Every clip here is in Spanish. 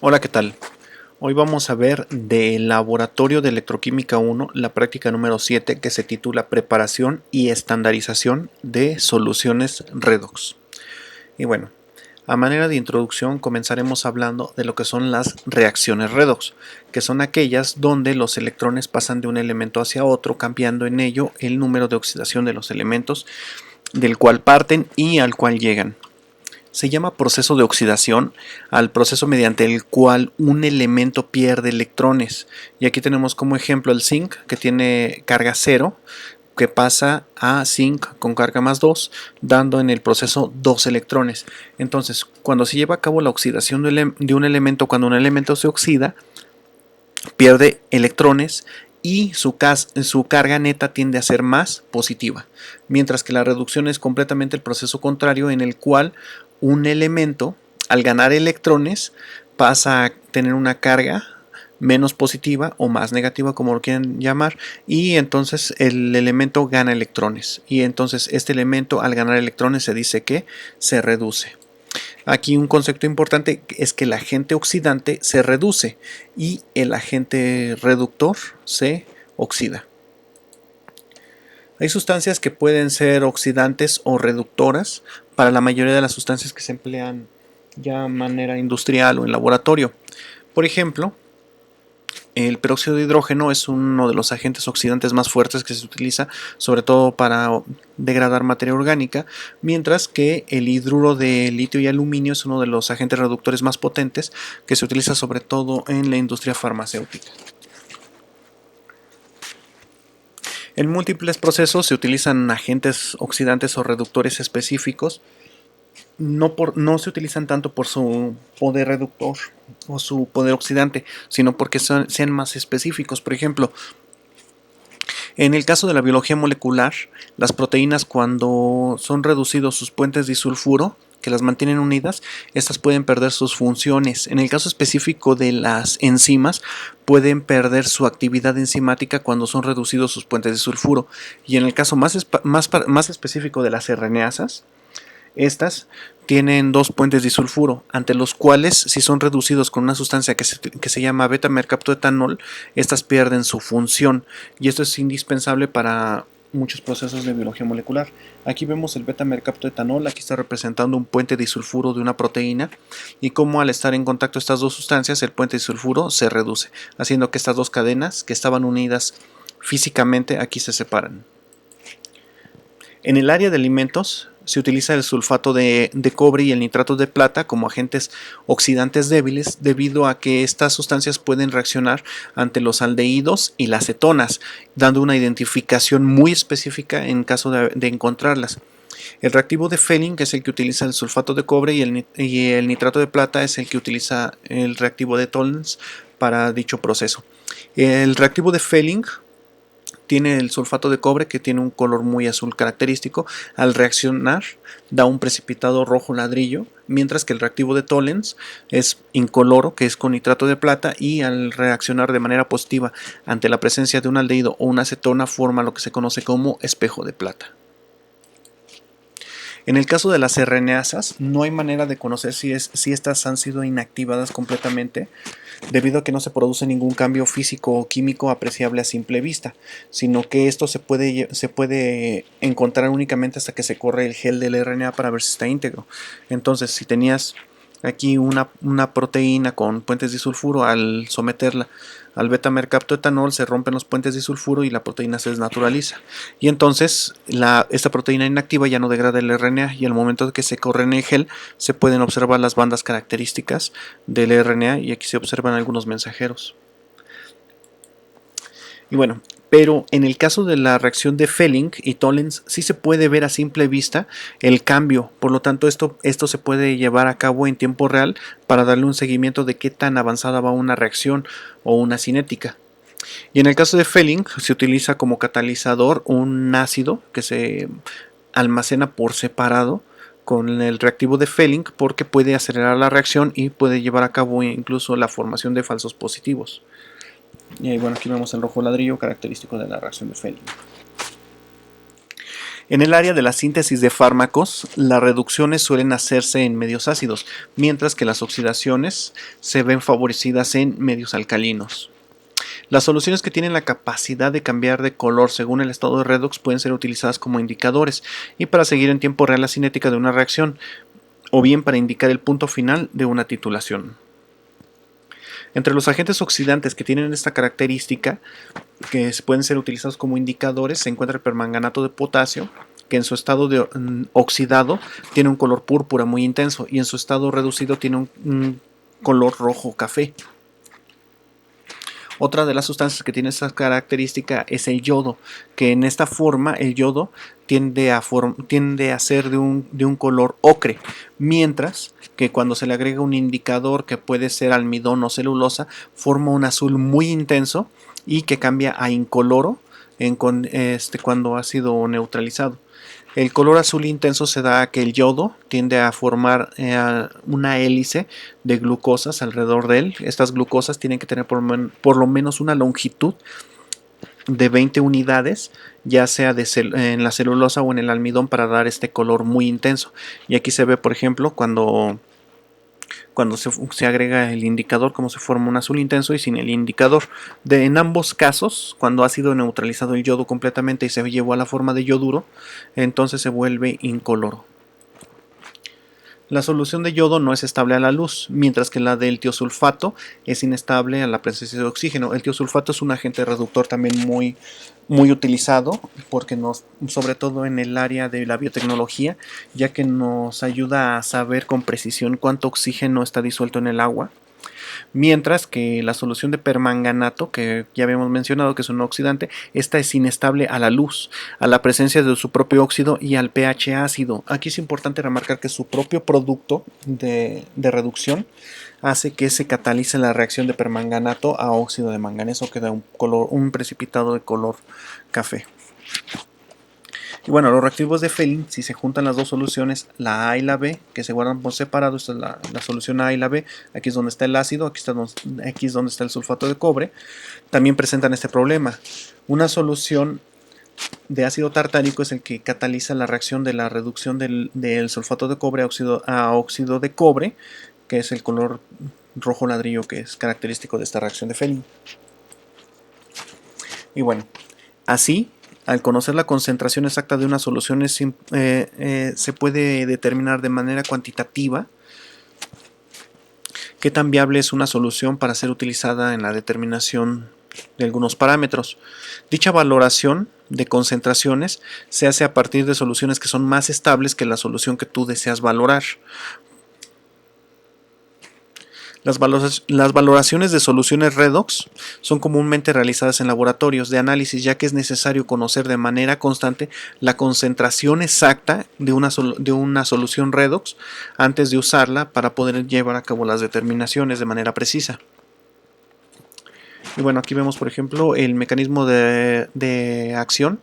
Hola, ¿qué tal? Hoy vamos a ver del Laboratorio de Electroquímica 1, la práctica número 7, que se titula Preparación y estandarización de soluciones redox. Y bueno, a manera de introducción comenzaremos hablando de lo que son las reacciones redox, que son aquellas donde los electrones pasan de un elemento hacia otro, cambiando en ello el número de oxidación de los elementos del cual parten y al cual llegan. Se llama proceso de oxidación al proceso mediante el cual un elemento pierde electrones. Y aquí tenemos como ejemplo el zinc, que tiene carga 0, que pasa a zinc con carga más 2, dando en el proceso 2 electrones. Entonces, cuando se lleva a cabo la oxidación de un elemento, cuando un elemento se oxida, pierde electrones y su carga neta tiende a ser más positiva, mientras que la reducción es completamente el proceso contrario, en el cual un elemento, al ganar electrones, pasa a tener una carga menos positiva o más negativa, como lo quieran llamar, y entonces el elemento gana electrones, y entonces este elemento, al ganar electrones, se dice que se reduce. Aquí un concepto importante es que el agente oxidante se reduce y el agente reductor se oxida. Hay sustancias que pueden ser oxidantes o reductoras para la mayoría de las sustancias que se emplean ya de manera industrial o en laboratorio. Por ejemplo, el peróxido de hidrógeno es uno de los agentes oxidantes más fuertes que se utiliza, sobre todo para degradar materia orgánica, mientras que el hidruro de litio y aluminio es uno de los agentes reductores más potentes que se utiliza sobre todo en la industria farmacéutica. En múltiples procesos se utilizan agentes oxidantes o reductores específicos. No se utilizan tanto por su poder reductor o su poder oxidante, sino porque sean más específicos. Por ejemplo, en el caso de la biología molecular, las proteínas, cuando son reducidos sus puentes disulfuro, que las mantienen unidas, estas pueden perder sus funciones. En el caso específico de las enzimas, pueden perder su actividad enzimática cuando son reducidos sus puentes disulfuro. Y en el caso más específico de las RNasas, estas tienen dos puentes disulfuro, ante los cuales, si son reducidos con una sustancia que se llama beta-mercaptoetanol, estas pierden su función, y esto es indispensable para muchos procesos de biología molecular. Aquí vemos el beta-mercaptoetanol, aquí está representando un puente disulfuro de una proteína, y cómo al estar en contacto estas dos sustancias, el puente disulfuro se reduce, haciendo que estas dos cadenas que estaban unidas físicamente aquí se separan. En el área de alimentos se utiliza el sulfato de cobre y el nitrato de plata como agentes oxidantes débiles, debido a que estas sustancias pueden reaccionar ante los aldehídos y las cetonas, dando una identificación muy específica en caso de encontrarlas. El reactivo de Fehling, que es el que utiliza el sulfato de cobre, y el nitrato de plata es el que utiliza el reactivo de Tollens para dicho proceso. El reactivo de Fehling tiene el sulfato de cobre, que tiene un color muy azul característico. Al reaccionar da un precipitado rojo ladrillo, mientras que el reactivo de Tollens es incoloro, que es con nitrato de plata, y al reaccionar de manera positiva ante la presencia de un aldehído o una acetona forma lo que se conoce como espejo de plata. En el caso de las RNasas, no hay manera de conocer si estas han sido inactivadas completamente, debido a que no se produce ningún cambio físico o químico apreciable a simple vista, sino que esto se puede encontrar únicamente hasta que se corre el gel del RNA para ver si está íntegro. Entonces, si tenías aquí una proteína con puentes disulfuro, al someterla al beta-mercaptoetanol se rompen los puentes disulfuro y la proteína se desnaturaliza. Y entonces esta proteína inactiva ya no degrada el RNA, y al momento de que se corre en el gel se pueden observar las bandas características del RNA, y aquí se observan algunos mensajeros. Y bueno, pero en el caso de la reacción de Fehling y Tollens sí se puede ver a simple vista el cambio. Por lo tanto, esto se puede llevar a cabo en tiempo real para darle un seguimiento de qué tan avanzada va una reacción o una cinética. Y en el caso de Fehling se utiliza como catalizador un ácido que se almacena por separado con el reactivo de Fehling, porque puede acelerar la reacción y puede llevar a cabo incluso la formación de falsos positivos. Y bueno, aquí vemos el rojo ladrillo característico de la reacción de Fehling. En el área de la síntesis de fármacos, las reducciones suelen hacerse en medios ácidos, mientras que las oxidaciones se ven favorecidas en medios alcalinos. Las soluciones que tienen la capacidad de cambiar de color según el estado de redox pueden ser utilizadas como indicadores y para seguir en tiempo real la cinética de una reacción, o bien para indicar el punto final de una titulación. Entre los agentes oxidantes que tienen esta característica, que pueden ser utilizados como indicadores, se encuentra el permanganato de potasio, que en su estado oxidado tiene un color púrpura muy intenso y en su estado reducido tiene un color rojo café. Otra de las sustancias que tiene esta característica es el yodo, que en esta forma el yodo tiende a ser de un color ocre, mientras que cuando se le agrega un indicador que puede ser almidón o celulosa, forma un azul muy intenso y que cambia a incoloro cuando ha sido neutralizado. El color azul intenso se da a que el yodo tiende a formar una hélice de glucosas alrededor de él. Estas glucosas tienen que tener por lo menos una longitud de 20 unidades, ya sea en la celulosa o en el almidón, para dar este color muy intenso. Y aquí se ve, por ejemplo, cuando se agrega el indicador, como se forma un azul intenso y sin el indicador. En ambos casos, cuando ha sido neutralizado el yodo completamente y se llevó a la forma de yoduro, entonces se vuelve incoloro. La solución de yodo no es estable a la luz, mientras que la del tiosulfato es inestable a la presencia de oxígeno. El tiosulfato es un agente reductor también muy utilizado, porque sobre todo en el área de la biotecnología, ya que nos ayuda a saber con precisión cuánto oxígeno está disuelto en el agua. Mientras que la solución de permanganato, que ya habíamos mencionado que es un oxidante, esta es inestable a la luz, a la presencia de su propio óxido y al pH ácido. Aquí es importante remarcar que su propio producto de reducción hace que se catalice la reacción de permanganato a óxido de manganeso, que da un precipitado de color café. Y bueno, los reactivos de Fehling, si se juntan las dos soluciones, la A y la B, que se guardan por separado, esta es la solución A y la B, aquí es donde está el ácido, aquí es donde está el sulfato de cobre, también presentan este problema. Una solución de ácido tartárico es el que cataliza la reacción de la reducción del sulfato de cobre a óxido de cobre, que es el color rojo ladrillo que es característico de esta reacción de Fehling. Y bueno, así, al conocer la concentración exacta de una solución se puede determinar de manera cuantitativa qué tan viable es una solución para ser utilizada en la determinación de algunos parámetros. Dicha valoración de concentraciones se hace a partir de soluciones que son más estables que la solución que tú deseas valorar. Las valoraciones de soluciones redox son comúnmente realizadas en laboratorios de análisis, ya que es necesario conocer de manera constante la concentración exacta de una solución redox antes de usarla para poder llevar a cabo las determinaciones de manera precisa. Y bueno, aquí vemos, por ejemplo, el mecanismo de acción,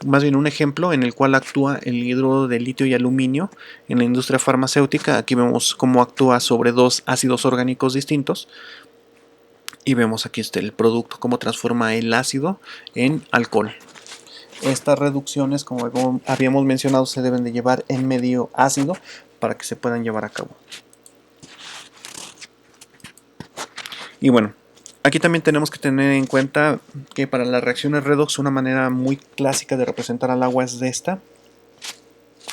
más bien un ejemplo en el cual actúa el hidruro de litio y aluminio en la industria farmacéutica. Aquí vemos cómo actúa sobre dos ácidos orgánicos distintos y vemos aquí el producto, cómo transforma el ácido en alcohol. Estas reducciones, como habíamos mencionado, se deben de llevar en medio ácido para que se puedan llevar a cabo. Y bueno, aquí también tenemos que tener en cuenta que para las reacciones redox una manera muy clásica de representar al agua es de esta,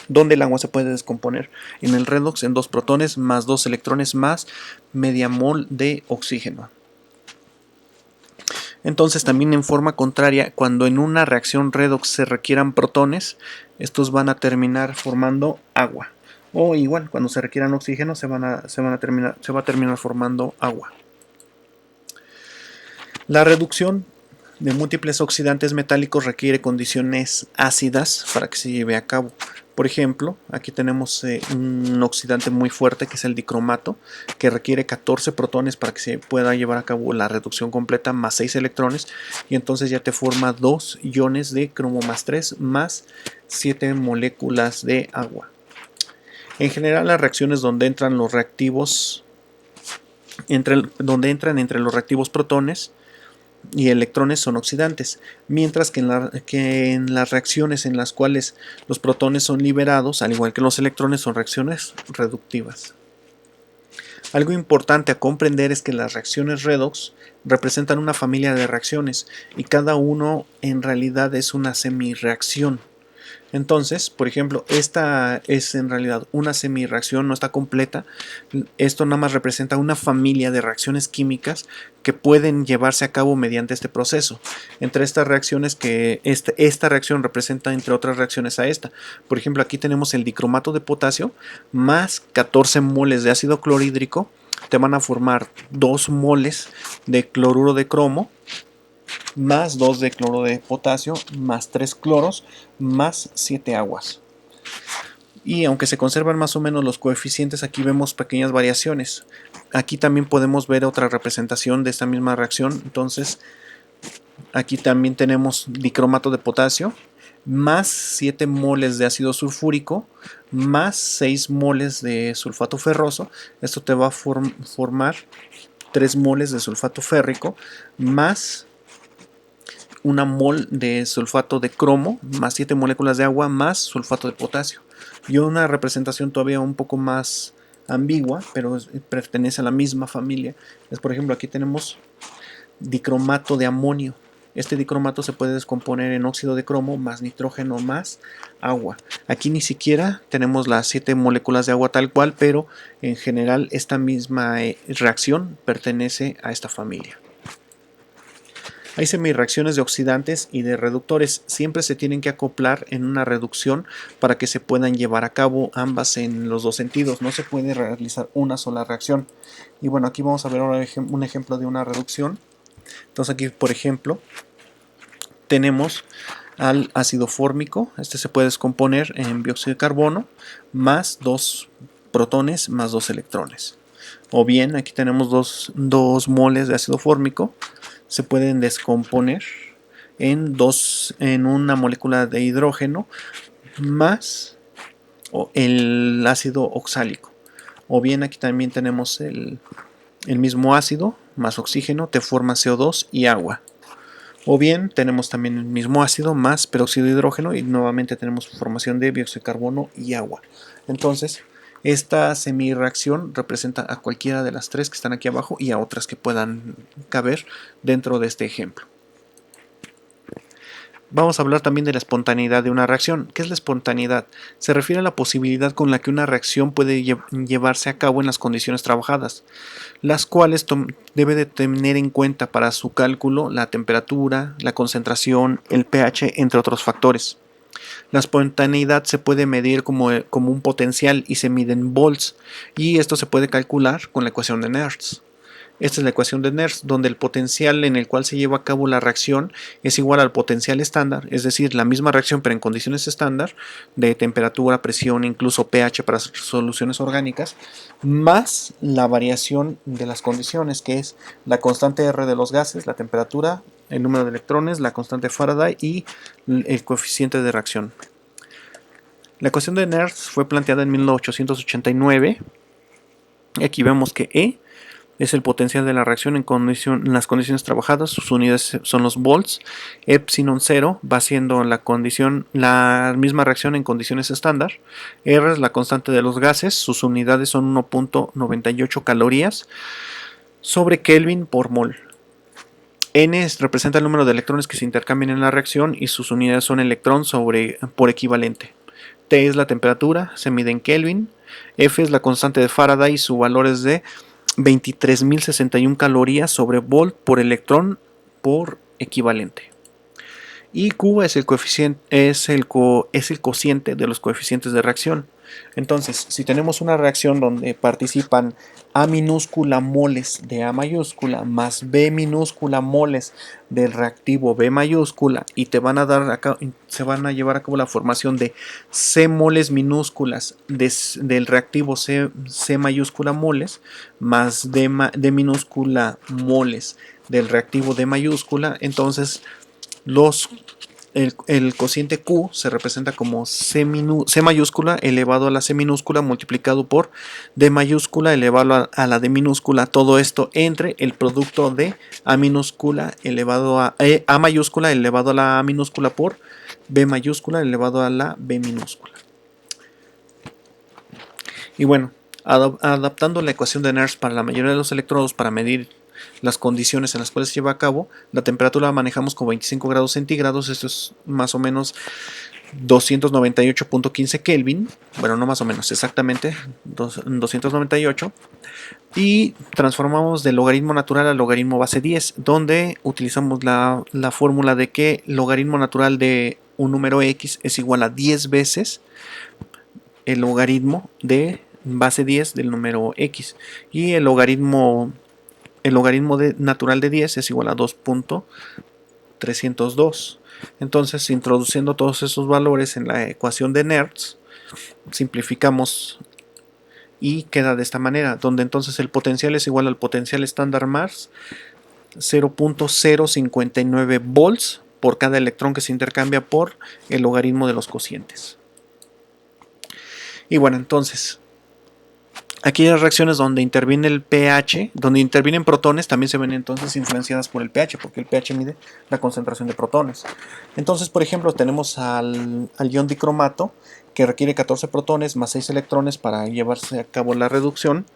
donde el agua se puede descomponer en el redox en 2 protones más 2 electrones más media mol de oxígeno. Entonces también en forma contraria, cuando en una reacción redox se requieran protones, estos van a terminar formando agua. O igual, cuando se requieran oxígeno se va a terminar formando agua. La reducción de múltiples oxidantes metálicos requiere condiciones ácidas para que se lleve a cabo. Por ejemplo, aquí tenemos un oxidante muy fuerte que es el dicromato, que requiere 14 protones para que se pueda llevar a cabo la reducción completa, más 6 electrones, y entonces ya te forma 2 iones de cromo más 3 más 7 moléculas de agua. En general, las reacciones donde entran los reactivos, entre los reactivos protones, y electrones son oxidantes, mientras que en las reacciones en las cuales los protones son liberados, al igual que los electrones, son reacciones reductivas. Algo importante a comprender es que las reacciones redox representan una familia de reacciones y cada uno en realidad es una semirreacción. Entonces, por ejemplo, esta es en realidad una semirreacción, no está completa. Esto nada más representa una familia de reacciones químicas que pueden llevarse a cabo mediante este proceso. Entre estas reacciones que esta reacción representa entre otras reacciones a esta. Por ejemplo, aquí tenemos el dicromato de potasio más 14 moles de ácido clorhídrico. Te van a formar 2 moles de cloruro de cromo más 2 de cloro de potasio, más 3 cloros, más 7 aguas. Y aunque se conservan más o menos los coeficientes, aquí vemos pequeñas variaciones. Aquí también podemos ver otra representación de esta misma reacción. Entonces, aquí también tenemos dicromato de potasio, más 7 moles de ácido sulfúrico, más 6 moles de sulfato ferroso. Esto te va a formar 3 moles de sulfato férrico, más una mol de sulfato de cromo, más 7 moléculas de agua, más sulfato de potasio. Y una representación todavía un poco más ambigua, pero pertenece a la misma familia. Es, por ejemplo, aquí tenemos dicromato de amonio. Este dicromato se puede descomponer en óxido de cromo más nitrógeno más agua. Aquí ni siquiera tenemos las 7 moléculas de agua tal cual, pero en general esta misma reacción pertenece a esta familia. Hay semirreacciones de oxidantes y de reductores. Siempre se tienen que acoplar en una reducción para que se puedan llevar a cabo ambas en los dos sentidos. No se puede realizar una sola reacción. Y bueno, aquí vamos a ver ahora un ejemplo de una reducción. Entonces aquí, por ejemplo, tenemos al ácido fórmico. Este se puede descomponer en dióxido de carbono más 2 protones más 2 electrones. O bien, aquí tenemos 2 moles de ácido fórmico. Se pueden descomponer en una molécula de hidrógeno más el ácido oxálico. O bien aquí también tenemos el mismo ácido más oxígeno, te forma CO2 y agua. O bien tenemos también el mismo ácido más peróxido de hidrógeno y nuevamente tenemos formación de dióxido de carbono y agua. Entonces, esta semirreacción representa a cualquiera de las 3 que están aquí abajo y a otras que puedan caber dentro de este ejemplo. Vamos a hablar también de la espontaneidad de una reacción. ¿Qué es la espontaneidad? Se refiere a la posibilidad con la que una reacción puede llevarse a cabo en las condiciones trabajadas, las cuales debe de tener en cuenta para su cálculo la temperatura, la concentración, el pH, entre otros factores. La espontaneidad se puede medir como un potencial y se mide en volts, y esto se puede calcular con la ecuación de Nernst. Esta es la ecuación de Nernst, donde el potencial en el cual se lleva a cabo la reacción es igual al potencial estándar, es decir, la misma reacción pero en condiciones estándar de temperatura, presión, incluso pH para soluciones orgánicas, más la variación de las condiciones, que es la constante R de los gases, la temperatura, el número de electrones, la constante Faraday y el coeficiente de reacción. La ecuación de Nernst fue planteada en 1889. Aquí vemos que E es el potencial de la reacción en las condiciones trabajadas. Sus unidades son los volts. Epsilon 0 va siendo la misma reacción en condiciones estándar. R es la constante de los gases. Sus unidades son 1.98 calorías sobre Kelvin por mol. N representa el número de electrones que se intercambian en la reacción y sus unidades son electrón por equivalente. T es la temperatura, se mide en Kelvin. F es la constante de Faraday y su valor es de 23.061 calorías sobre volt por electrón por equivalente. Y Q es el cociente de los coeficientes de reacción. Entonces, si tenemos una reacción donde participan A minúscula moles de A mayúscula más B minúscula moles del reactivo B mayúscula y se van a llevar a cabo la formación de C moles minúsculas del reactivo C mayúscula moles más D minúscula moles del reactivo D mayúscula, entonces los el cociente Q se representa como C mayúscula elevado a la C minúscula multiplicado por D mayúscula elevado a la D minúscula. Todo esto entre el producto de A minúscula elevado a A mayúscula elevado a la A minúscula por B mayúscula elevado a la B minúscula. Y bueno, adaptando la ecuación de Nernst para la mayoría de los electrodos para medir las condiciones en las cuales se lleva a cabo, la temperatura la manejamos con 25 grados centígrados, esto es más o menos 298.15 Kelvin, bueno, no más o menos, exactamente 298, y transformamos del logaritmo natural al logaritmo base 10, donde utilizamos la fórmula de que el logaritmo natural de un número x es igual a 10 veces el logaritmo de base 10 del número x, y el logaritmo natural de 10 es igual a 2.302. Entonces, introduciendo todos esos valores en la ecuación de Nernst, simplificamos y queda de esta manera, donde entonces el potencial es igual al potencial estándar Mars, 0.059 volts por cada electrón que se intercambia por el logaritmo de los cocientes. Y bueno, entonces aquellas reacciones donde interviene el pH, donde intervienen protones, también se ven entonces influenciadas por el pH, porque el pH mide la concentración de protones. Entonces, por ejemplo, tenemos al ion dicromato, que requiere 14 protones más 6 electrones para llevarse a cabo la reducción.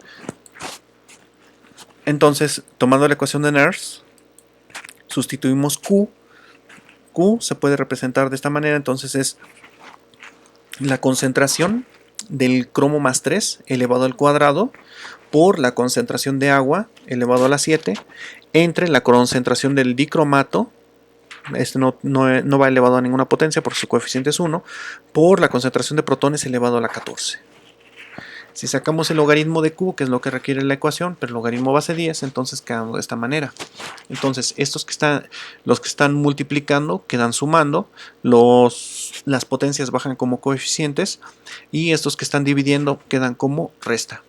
Entonces, tomando la ecuación de Nernst, sustituimos Q. Q se puede representar de esta manera, entonces es la concentración del cromo más 3 elevado al cuadrado por la concentración de agua elevado a la 7 entre la concentración del dicromato, este no va elevado a ninguna potencia porque su coeficiente es 1, por la concentración de protones elevado a la 14. Si sacamos el logaritmo de Q, que es lo que requiere la ecuación, pero el logaritmo base 10, entonces quedan de esta manera. Entonces, los que están multiplicando quedan sumando, las potencias bajan como coeficientes y estos que están dividiendo quedan como resta.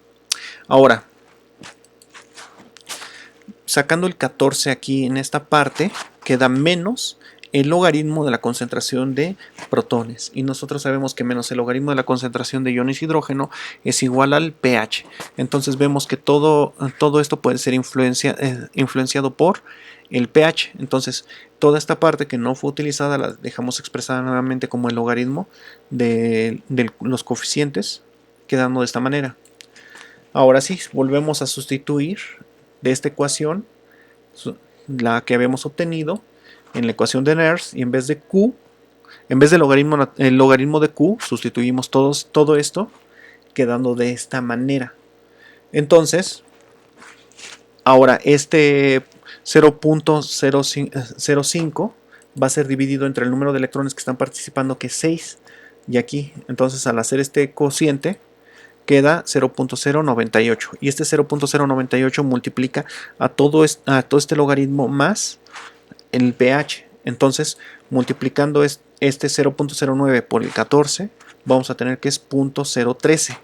Ahora, sacando el 14 aquí en esta parte, queda menos el logaritmo de la concentración de protones, y nosotros sabemos que menos el logaritmo de la concentración de iones hidrógeno es igual al pH. Entonces vemos que todo esto puede ser influenciado por el pH. Entonces toda esta parte que no fue utilizada la dejamos expresada nuevamente como el logaritmo de los coeficientes, quedando de esta manera. Ahora sí, volvemos a sustituir de esta ecuación la que habíamos obtenido en la ecuación de Nernst, y en vez de Q, en vez del logaritmo de Q, sustituimos todo esto, quedando de esta manera. Entonces, ahora este 0.05 va a ser dividido entre el número de electrones que están participando, que es 6, y aquí, entonces al hacer este cociente, queda 0.098, y este 0.098 multiplica a todo este logaritmo más el pH. Entonces, multiplicando este 0.09 por el 14, vamos a tener que es 0.013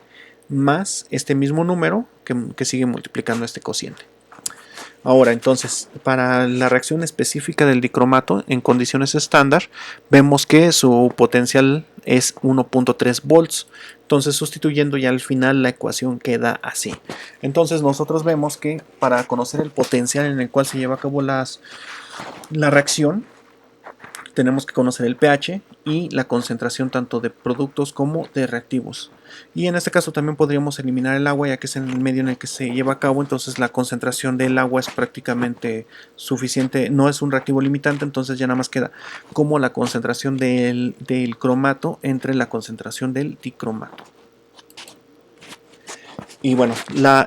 más este mismo número que sigue multiplicando este cociente. Ahora, entonces, para la reacción específica del dicromato en condiciones estándar, vemos que su potencial es 1.3 volts. Entonces, sustituyendo ya al final, la ecuación queda así. Entonces, nosotros vemos que para conocer el potencial en el cual se lleva a cabo la reacción, tenemos que conocer el pH y la concentración tanto de productos como de reactivos. Y en este caso también podríamos eliminar el agua, ya que es en el medio en el que se lleva a cabo, entonces la concentración del agua es prácticamente suficiente, no es un reactivo limitante, entonces ya nada más queda como la concentración del cromato entre la concentración del dicromato. Y bueno,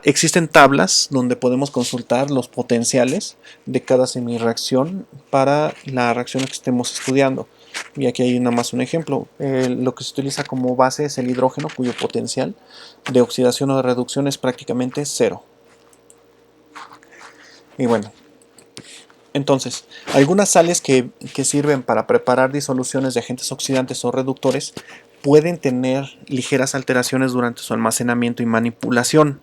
existen tablas donde podemos consultar los potenciales de cada semireacción para la reacción que estemos estudiando. Y aquí hay nada más un ejemplo. Lo que se utiliza como base es el hidrógeno, cuyo potencial de oxidación o de reducción es prácticamente 0. Y bueno, entonces, algunas sales que sirven para preparar disoluciones de agentes oxidantes o reductores pueden tener ligeras alteraciones durante su almacenamiento y manipulación.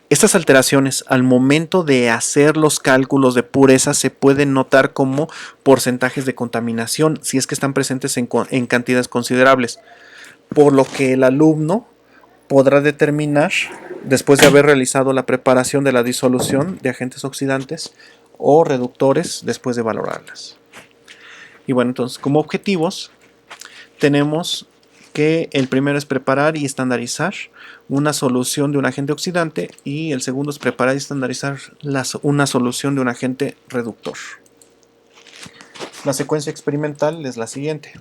Estas alteraciones al momento de hacer los cálculos de pureza se pueden notar como porcentajes de contaminación si es que están presentes en cantidades considerables, por lo que el alumno podrá determinar, después de haber realizado la preparación de la disolución de agentes oxidantes o reductores, después de valorarlas. Y bueno, entonces como objetivos tenemos que el primero es preparar y estandarizar una solución de un agente oxidante y el segundo es preparar y estandarizar una solución de un agente reductor. La secuencia experimental es la siguiente.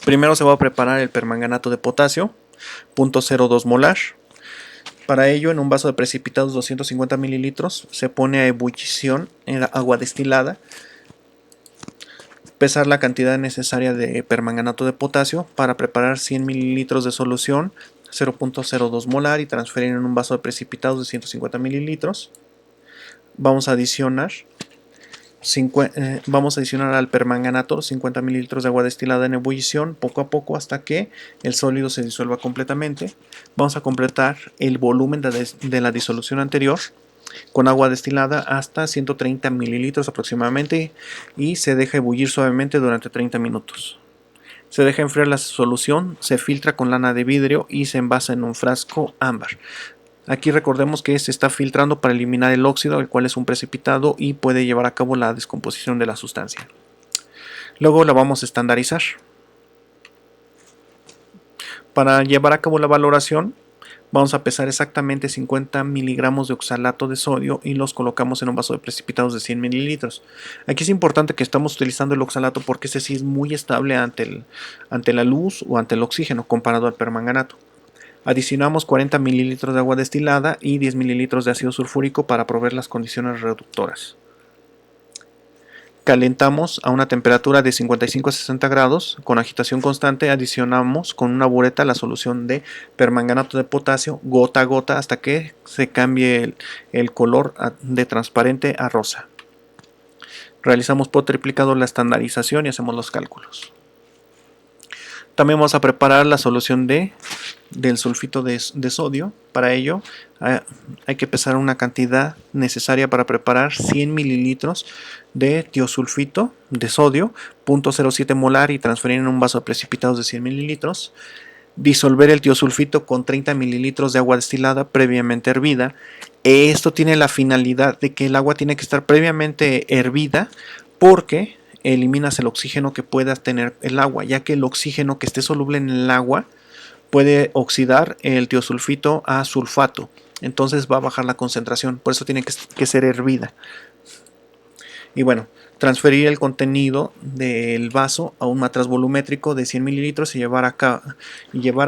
Primero se va a preparar el permanganato de potasio, 0.02 molar. Para ello, en un vaso de precipitados 250 mililitros se pone a ebullición en agua destilada. Pesar la cantidad necesaria de permanganato de potasio para preparar 100 mililitros de solución 0.02 molar y transferir en un vaso de precipitados de 150 mililitros. Vamos a adicionar al permanganato 50 mililitros de agua destilada en ebullición poco a poco hasta que el sólido se disuelva completamente. Vamos a completar el volumen de la disolución anterior con agua destilada hasta 130 mililitros aproximadamente y se deja ebullir suavemente durante 30 minutos. Se deja enfriar la solución, se filtra con lana de vidrio y se envasa en un frasco ámbar. Aquí recordemos que se está filtrando para eliminar el óxido, el cual es un precipitado y puede llevar a cabo la descomposición de la sustancia. Luego la vamos a estandarizar. Para llevar a cabo la valoración, vamos a pesar exactamente 50 miligramos de oxalato de sodio y los colocamos en un vaso de precipitados de 100 mililitros. Aquí es importante que estamos utilizando el oxalato porque ese sí es muy estable ante la luz o ante el oxígeno comparado al permanganato. Adicionamos 40 mililitros de agua destilada y 10 mililitros de ácido sulfúrico para proveer las condiciones reductoras. Calentamos a una temperatura de 55 a 60 grados. Con agitación constante adicionamos con una bureta la solución de permanganato de potasio gota a gota hasta que se cambie el color de transparente a rosa. Realizamos por triplicado la estandarización y hacemos los cálculos. También vamos a preparar la solución del sulfito de sodio. Para ello hay que pesar una cantidad necesaria para preparar 100 mililitros de tiosulfito de sodio, 0.07 molar y transferir en un vaso de precipitados de 100 mililitros. Disolver el tiosulfito con 30 mililitros de agua destilada previamente hervida. Esto tiene la finalidad de que el agua tiene que estar previamente hervida porque eliminas el oxígeno que pueda tener el agua, ya que el oxígeno que esté soluble en el agua puede oxidar el tiosulfito a sulfato, entonces va a bajar la concentración, por eso tiene que ser hervida. Y bueno, transferir el contenido del vaso a un matraz volumétrico de 100 mililitros y llevar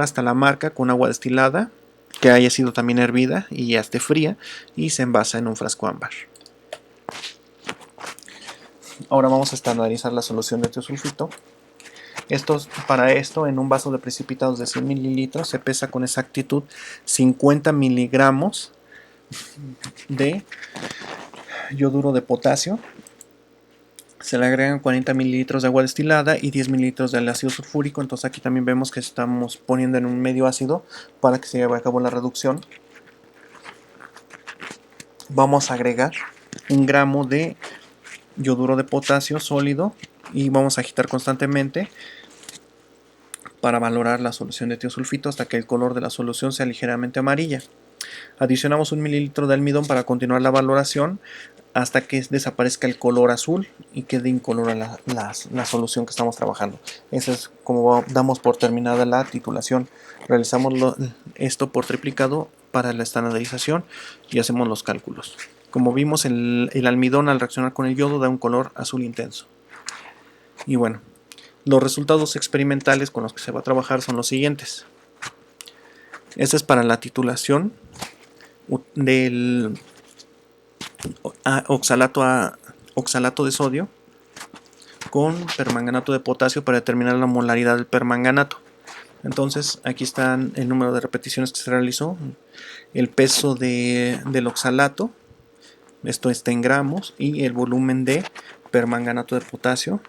hasta la marca con agua destilada que haya sido también hervida y ya esté fría y se envasa en un frasco ámbar. Ahora vamos a estandarizar la solución de tiosulfito. Para esto, en un vaso de precipitados de 100 mililitros se pesa con exactitud 50 miligramos de yoduro de potasio. Se le agregan 40 mililitros de agua destilada y 10 mililitros de ácido sulfúrico. Entonces aquí también vemos que estamos poniendo en un medio ácido para que se lleve a cabo la reducción. Vamos a agregar 1 gramo de yoduro de potasio sólido y vamos a agitar constantemente para valorar la solución de tiosulfito hasta que el color de la solución sea ligeramente amarilla. Adicionamos 1 mililitro de almidón para continuar la valoración hasta que desaparezca el color azul y quede incolora la solución que estamos trabajando. Eso es como damos por terminada la titulación. Realizamos esto por triplicado para la estandarización y hacemos los cálculos. Como vimos, el almidón al reaccionar con el yodo da un color azul intenso. Y bueno, los resultados experimentales con los que se va a trabajar son los siguientes. Este es para la titulación del oxalato de sodio con permanganato de potasio para determinar la molaridad del permanganato. Entonces aquí están el número de repeticiones que se realizó, el peso del oxalato, esto está en gramos, y el volumen de permanganato de potasio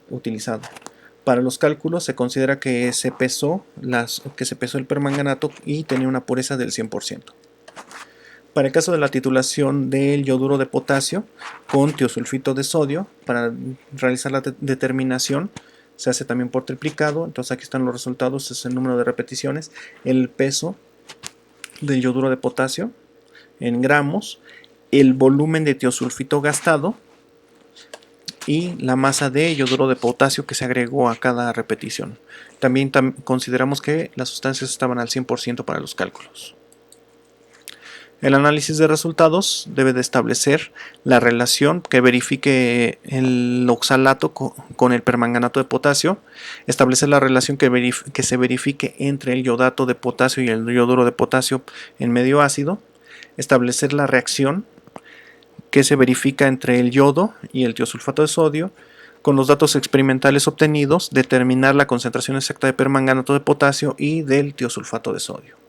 utilizado. Para los cálculos se considera que se pesó el permanganato y tenía una pureza del 100%. Para el caso de la titulación del yoduro de potasio con tiosulfito de sodio, para realizar la determinación se hace también por triplicado. Entonces aquí están los resultados, es el número de repeticiones, el peso del yoduro de potasio en gramos, el volumen de tiosulfito gastado y la masa de yoduro de potasio que se agregó a cada repetición. También consideramos que las sustancias estaban al 100% para los cálculos. El análisis de resultados debe de establecer la relación que verifique el oxalato con el permanganato de potasio, establecer la relación que se verifique entre el yodato de potasio y el yoduro de potasio en medio ácido, establecer la reacción que se verifica entre el yodo y el tiosulfato de sodio. Con los datos experimentales obtenidos, determinar la concentración exacta de permanganato de potasio y del tiosulfato de sodio.